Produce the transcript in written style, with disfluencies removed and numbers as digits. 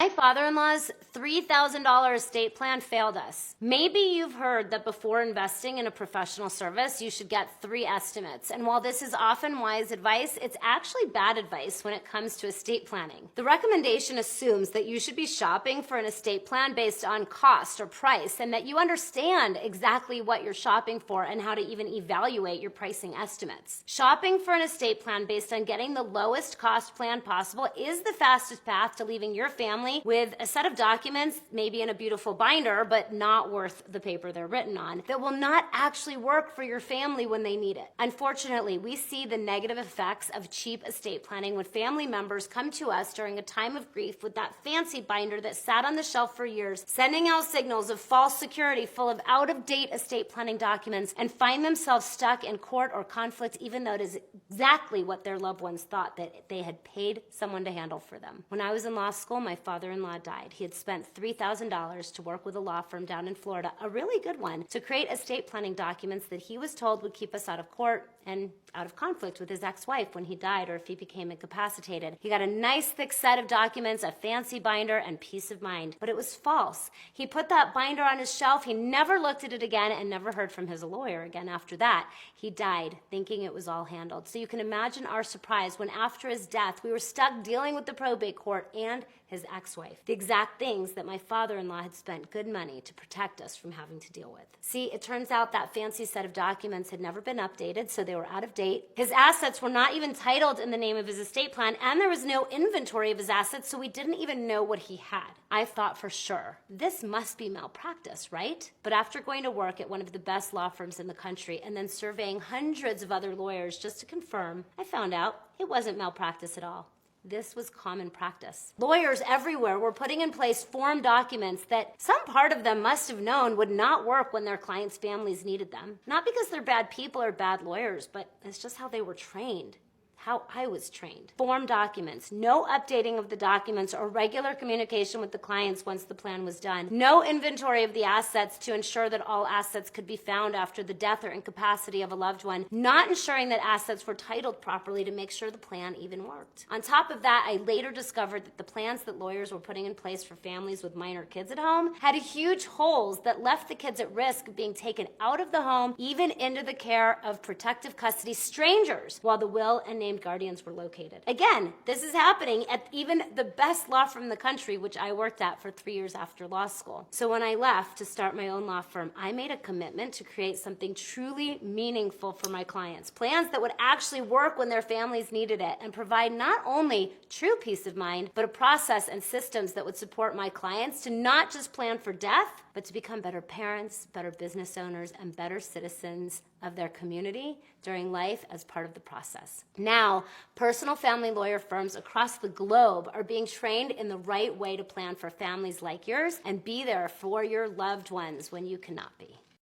My father-in-law's $3,000 estate plan failed us. Maybe you've heard that before investing in a professional service, you should get 3 estimates. And while this is often wise advice, it's actually bad advice when it comes to estate planning. The recommendation assumes that you should be shopping for an estate plan based on cost or price, and that you understand exactly what you're shopping for and how to even evaluate your pricing estimates. Shopping for an estate plan based on getting the lowest cost plan possible is the fastest path to leaving your family with a set of documents, maybe in a beautiful binder, but not worth the paper they're written on, that will not actually work for your family when they need it. Unfortunately, we see the negative effects of cheap estate planning when family members come to us during a time of grief with that fancy binder that sat on the shelf for years, sending out signals of false security full of out-of-date estate planning documents, and find themselves stuck in court or conflict, even though it is exactly what their loved ones thought that they had paid someone to handle for them. When I was in law school, my father-in-law died. He had spent $3,000 to work with a law firm down in Florida, a really good one, to create estate planning documents that he was told would keep us out of court and out of conflict with his ex-wife when he died or if he became incapacitated. He got a nice thick set of documents, a fancy binder, and peace of mind. But it was false. He put that binder on his shelf. He never looked at it again and never heard from his lawyer again after that. He died thinking it was all handled. So you can imagine our surprise when after his death, we were stuck dealing with the probate court and his ex-wife, the exact things that my father-in-law had spent good money to protect us from having to deal with. See, it turns out that fancy set of documents had never been updated, so they were out of date. His assets were not even titled in the name of his estate plan, and there was no inventory of his assets, so we didn't even know what he had. I thought for sure, this must be malpractice, right? But after going to work at one of the best law firms in the country and then surveying hundreds of other lawyers just to confirm, I found out it wasn't malpractice at all. This was common practice. Lawyers everywhere were putting in place form documents that some part of them must have known would not work when their clients' families needed them. Not because they're bad people or bad lawyers, but it's just how they were trained. How I was trained. Form documents, no updating of the documents or regular communication with the clients once the plan was done. No inventory of the assets to ensure that all assets could be found after the death or incapacity of a loved one. Not ensuring that assets were titled properly to make sure the plan even worked. On top of that, I later discovered that the plans that lawyers were putting in place for families with minor kids at home had huge holes that left the kids at risk of being taken out of the home, even into the care of protective custody strangers, while the will and named guardians were located. Again, this is happening at even the best law firm in the country, which I worked at for 3 years after law school. So when I left to start my own law firm, I made a commitment to create something truly meaningful for my clients. Plans that would actually work when their families needed it and provide not only true peace of mind, but a process and systems that would support my clients to not just plan for death, but to become better parents, better business owners, and better citizens of their community during life as part of the process. Now, personal family lawyer firms across the globe are being trained in the right way to plan for families like yours and be there for your loved ones when you cannot be.